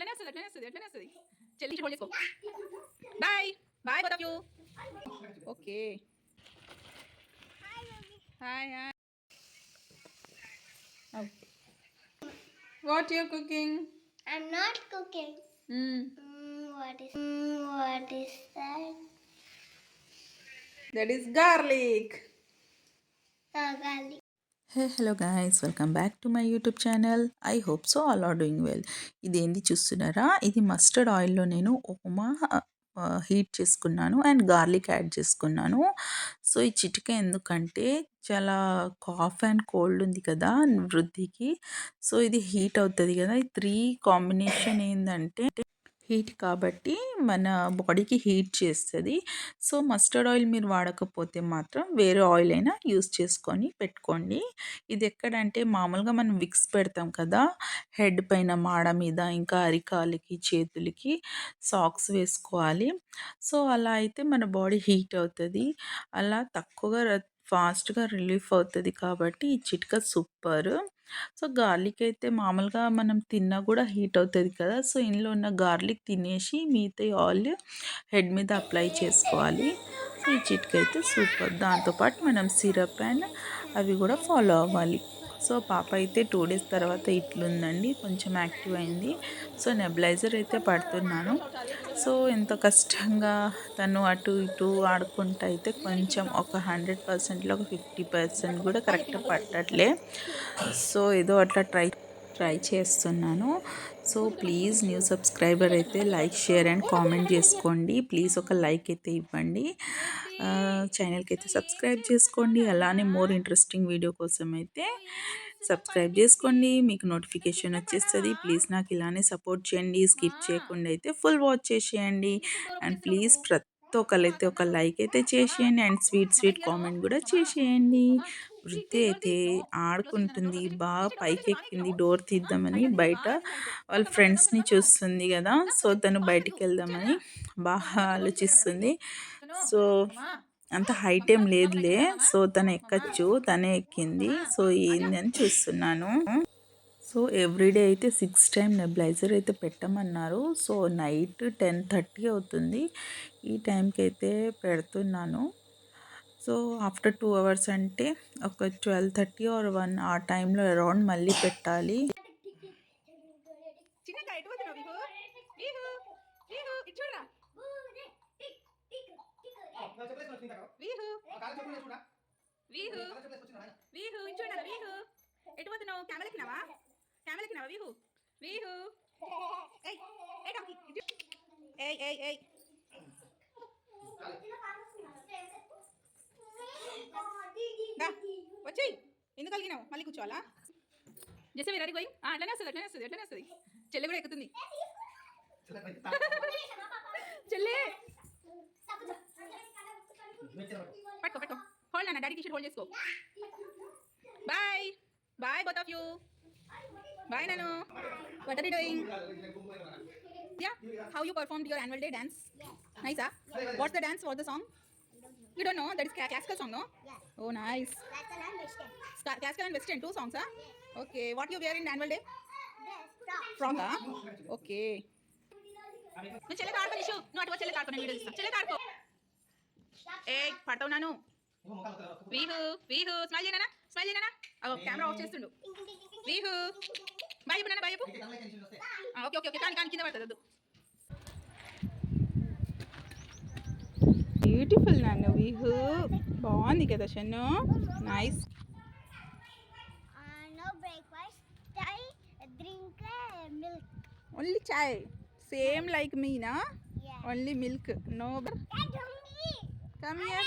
అట్లనే వస్తుంది చెల్లి హోల్డ్ చేసుకో. Bye bye both of you. Okay hi hi. Okay what you cooking? I'm not cooking. What is that? That is garlic. Garlic. Hey hello guys, welcome back to my YouTube channel. I hope so all are doing well. ఇదేంది చూస్తున్నారా? ఇది mustard ఆయిల్లో నేను upma heat చేసుకున్నాను and garlic add చేసుకున్నాను. So ఈ చిటిక ఎందుకంటే చాలా కాఫ్ అండ్ కోల్డ్ ఉంది కదా వృద్ధికి. సో ఇది హీట్ అవుతుంది కదా. ఈ 3 కాంబినేషన్ ఏంటంటే హీట్ కాబట్టి మన బాడీకి హీట్ చేస్తుంది. సో మస్టర్డ్ ఆయిల్ మీరు వాడకపోతే మాత్రం వేరే ఆయిల్ అయినా యూస్ చేసుకొని పెట్టుకోండి. ఇది ఎక్కడంటే మామూలుగా మనం విక్స్ పెడతాం కదా హెడ్ పైన, మాడ మీద, ఇంకా అరికాలికి, చేతులకి సాక్స్ వేసుకోవాలి. సో అలా అయితే మన బాడీ హీట్ అవుతుంది. అలా తక్కువగా ఫాస్ట్గా రిలీఫ్ అవుతుంది కాబట్టి ఈ చిట్కా సూపర్. సో గార్లిక్ అయితే మామూలుగా మనం తిన్నా కూడా హీట్ అవుతుంది కదా. సో ఇందులో ఉన్న గార్లిక్ తినేసి మిగతా ఆయిల్ హెడ్ మీద అప్లై చేసుకోవాలి. సో ఈ చిట్కా అయితే సూపర్. దాంతోపాటు మనం సిరప్ అండ్ అవి కూడా ఫాలో అవ్వాలి. సో పాప అయితే 2 days తర్వాత ఇట్లుందండి, కొంచెం యాక్టివ్ అయింది. సో నెబులైజర్ అయితే పడుతున్నాను. సో ఎంతో కష్టంగా తను అటు ఇటు ఆడుకుంటూ అయితే కొంచెం ఒక 100%లో ఒక 50% కూడా కరెక్ట్గా పట్టట్లే. సో ఏదో అట్లా ట్రై చేస్తున్నాను. సో ప్లీజ్ న్యూ సబ్స్క్రైబర్ అయితే లైక్, షేర్ అండ్ కామెంట్ చేసుకోండి. ప్లీజ్ ఒక లైక్ అయితే ఇవ్వండి. ఛానల్కి అయితే సబ్స్క్రైబ్ చేసుకోండి. అలానే మోర్ ఇంట్రెస్టింగ్ వీడియో కోసం అయితే సబ్స్క్రైబ్ చేసుకోండి, మీకు నోటిఫికేషన్ వచ్చేస్తుంది. ప్లీజ్ నాకు ఇలానే సపోర్ట్ చేయండి. స్కిప్ చేయకుండా అయితే ఫుల్ వాచ్ చేసేయండి. అండ్ ప్లీజ్ ప్రతి ఒక్కరైతే ఒక లైక్ అయితే చేసేయండి అండ్ స్వీట్ కామెంట్ కూడా చేసేయండి. వృద్ధి అయితే ఆడుకుంటుంది, బాగా పైకి ఎక్కింది. డోర్ తీద్దామని బయట వాళ్ళ ఫ్రెండ్స్ని చూస్తుంది కదా. సో తను బయటికి వెళ్దామని బాగా ఆలోచిస్తుంది. సో అంత హైట్ ఏం లేదులే. సో తను ఎక్కచ్చు, తనే ఎక్కింది. సో ఏంది అని చూస్తున్నాను. సో ఎవ్రీడే అయితే 6 times నెబులైజర్ అయితే పెట్టమన్నారు. సో నైట్ 10:30 అవుతుంది. ఈ టైంకి అయితే పెడుతున్నాను. సో ఆఫ్టర్ 2 hours అంటే ఒక 12:30 or 1 ఆ టైంలో అరౌండ్ మళ్ళీ పెట్టాలి. ఎటు పోతున్నావు? కెమెరాకినావా వీహు వీహు. వచ్చి ఎందుకు కలిగినావు? మళ్ళీ కూర్చోవాలా? జస్ట్ రెడీ పోయి అట్లనే వస్తుంది. చెల్లి కూడా ఎక్కుతుంది. చెల్లి పట్టుకో హోల్డ్ అన్న, డాడీ టీషర్ట్ హోల్డ్ చేసుకో. Bye bye both of you. Bye నాను. What are you doing? Yeah, how you performed your annual day dance? Nice, huh? What's the dance? What's the song? You don't know? That is classical song, no? Oh, nice. Classical and western, 2 songs, huh? Okay. What you wear in annual day? Frock, huh? Okay. నువ్వు చెల్లె ఆడుకో నిషు. నువ్వు అటు చెల్లె ఆడుకో, నేను video తీస్తాను. చెల్లె ఆడుకో. పడతావు నాను. వీహు స్మైల్ చేయనా? కెమెరా ఆఫ్ చేస్తుండు. వీహు బాయ్ చెప్పు నాన్న, బాయ్ చెప్పు. ఓకే కానీ కింద పడుతుంది వద్దు. బ్యూటిఫుల్ నాన్న. వీహు బాగుంది కదా Shannu. Nice. No breakfast. I drink milk. Only chai. Same like me, na? Yeah. Only milk. No. Come Come here.